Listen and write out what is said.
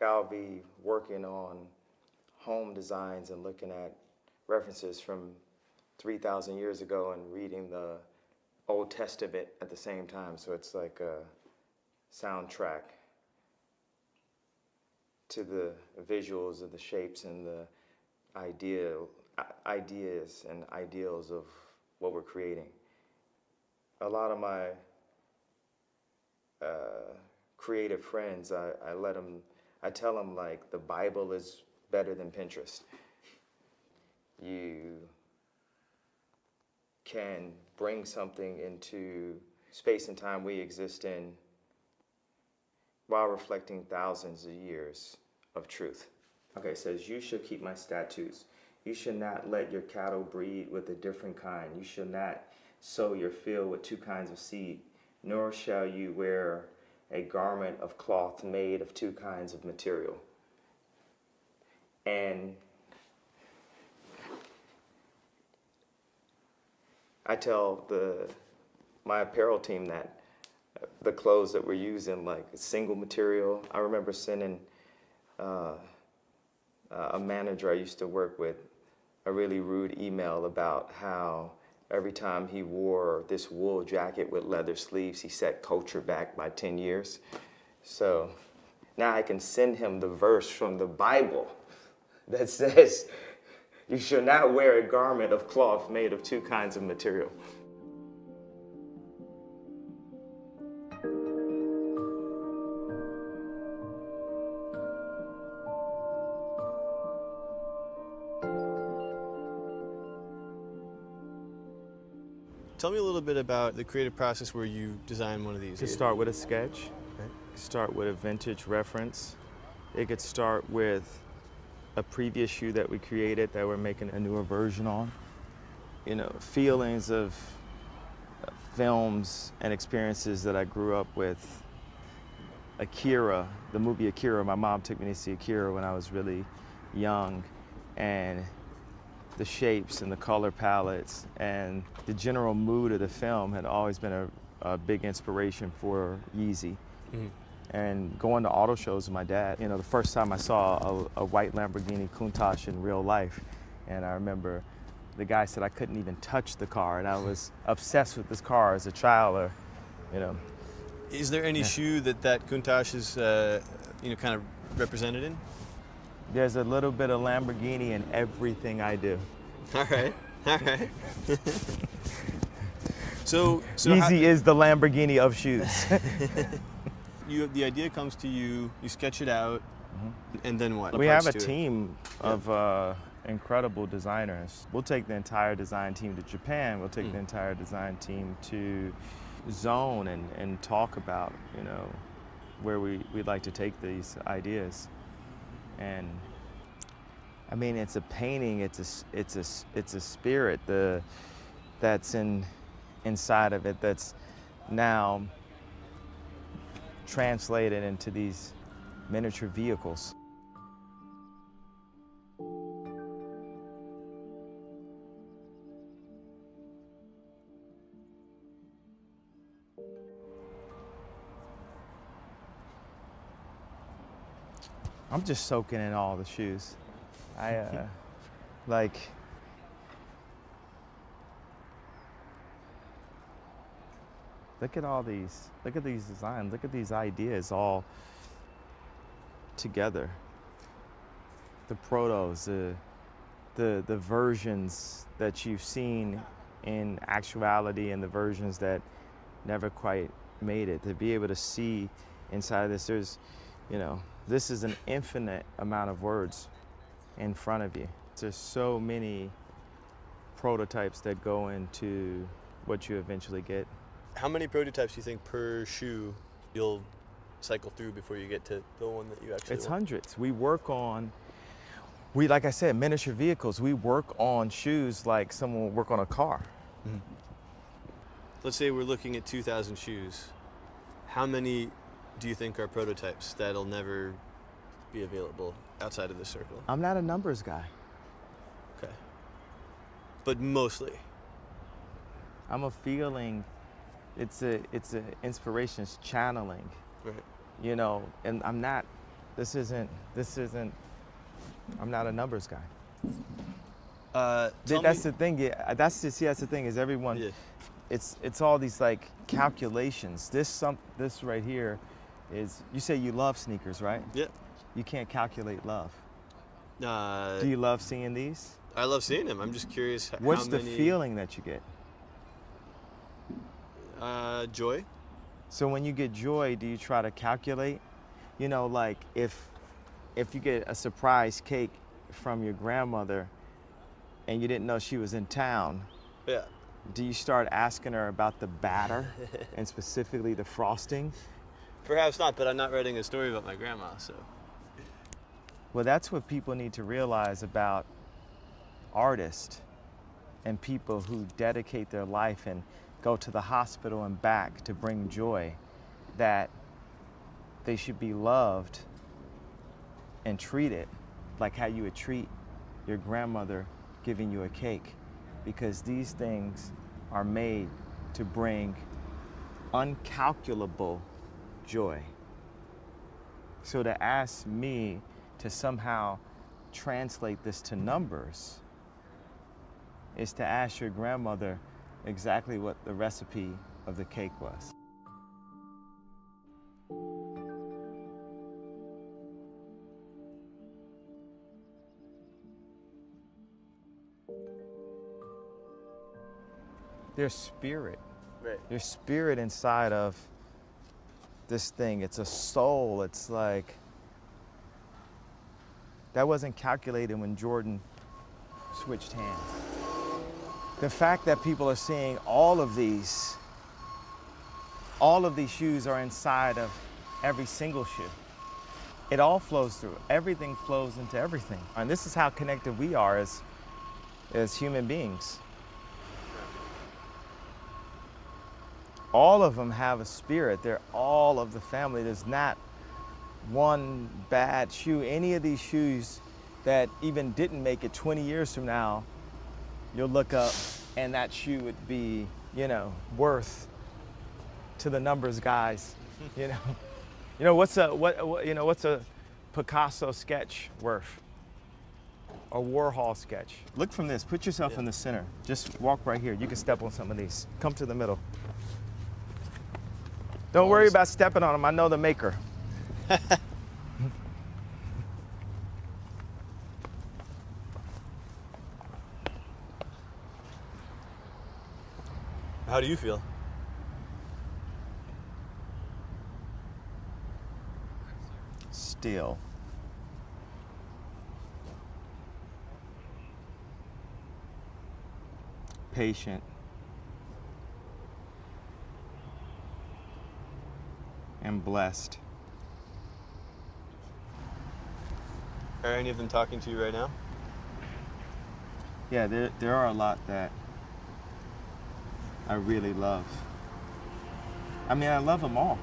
I'll be working on home designs and looking at references from 3,000 years ago and reading the Old Testament at the same time. So it's like a soundtrack to the visuals of the shapes and the ideas and ideals of what we're creating. A lot of my creative friends, I tell them like the Bible is better than Pinterest. You can bring something into space and time we exist in while reflecting thousands of years of truth. Okay, it says, you shall keep my statutes. You shall not let your cattle breed with a different kind. You shall not sow your field with two kinds of seed, nor shall you wear a garment of cloth made of two kinds of material. And I tell my apparel team that the clothes that we're using, like single material. I remember sending a manager I used to work with a really rude email about how every time he wore this wool jacket with leather sleeves, he set culture back by 10 years. So now I can send him the verse from the Bible that says, you shall not wear a garment of cloth made of two kinds of material. Tell me a little bit about the creative process where you design one of these. It could start with a sketch, it could start with a vintage reference. It could start with a previous shoe that we created that we're making a newer version on. You know, feelings of films and experiences that I grew up with. Akira, the movie Akira, my mom took me to see Akira when I was really young, and the shapes and the color palettes and the general mood of the film had always been a big inspiration for Yeezy. Mm-hmm. And going to auto shows with my dad, you know, the first time I saw a white Lamborghini Countach in real life, and I remember the guy said I couldn't even touch the car, and I was obsessed with this car as a child, or, you know. Is there any shoe that Countach is, you know, kind of represented in? There's a little bit of Lamborghini in everything I do. All right, all right. So Yeezy is the Lamborghini of shoes. The idea comes to you, you sketch it out, and then what? We have a team of incredible designers. We'll take the entire design team to Japan. We'll take the entire design team to Zone and talk about, you know, where we'd like to take these ideas. And I mean, it's a painting. It's a spirit that's inside of it that's now translated into these miniature vehicles. I'm just soaking in all the shoes. Like, look at all these, look at these designs, look at these ideas all together. The protos, the versions that you've seen in actuality and the versions that never quite made it. To be able to see inside of this, there's, you know, this is an infinite amount of words in front of you. There's so many prototypes that go into what you eventually get. How many prototypes do you think per shoe you'll cycle through before you get to the one that you actually It's want? hundreds. We work on, like I said, miniature vehicles. We work on shoes like someone would work on a car. Mm-hmm. Let's say we're looking at 2,000 shoes. How many do you think are prototypes that'll never be available outside of this circle? I'm not a numbers guy. Okay. But mostly? I'm a feeling, it's a inspiration, it's channeling. Right. You know, and I'm not This isn't, I'm not a numbers guy. That's the thing, yeah, that's the thing is everyone, Yeah. it's all these like calculations. This right here is, you say you love sneakers, right? Yeah. You can't calculate love. Do Do you love seeing these? I love seeing them. I'm just curious What's how the many... feeling that you get? Joy. So when you get joy, do you try to calculate? You know, like if you get a surprise cake from your grandmother and you didn't know she was in town, Yeah. do you start asking her about the batter and specifically the frosting? Perhaps not, but I'm not writing a story about my grandma, so. Well, that's what people need to realize about artists and people who dedicate their life and go to the hospital and back to bring joy, that they should be loved and treated like how you would treat your grandmother giving you a cake, because these things are made to bring uncalculable joy. So to ask me to somehow translate this to numbers is to ask your grandmother exactly what the recipe of the cake was. There's spirit. Right. There's spirit inside of this thing. It's a soul. It's like, that wasn't calculated when Jordan switched hands. The fact that people are seeing all of these shoes are inside of every single shoe. It all flows through. Everything flows into everything. And this is how connected we are as human beings. All of them have a spirit. They're all of the family. There's not one bad shoe. Any of these shoes that even didn't make it 20 years from now, you'll look up and that shoe would be, you know, worth to the numbers guys. You know, what's a Picasso sketch worth? A Warhol sketch. Look from this. Put yourself in the center. Just walk right here. You can step on some of these. Come to the middle. Don't worry about stepping on them. I know the maker. How do you feel? Still. Patient. And blessed. Are any of them talking to you right now? Yeah, there are a lot that I really love. I mean, I love them all.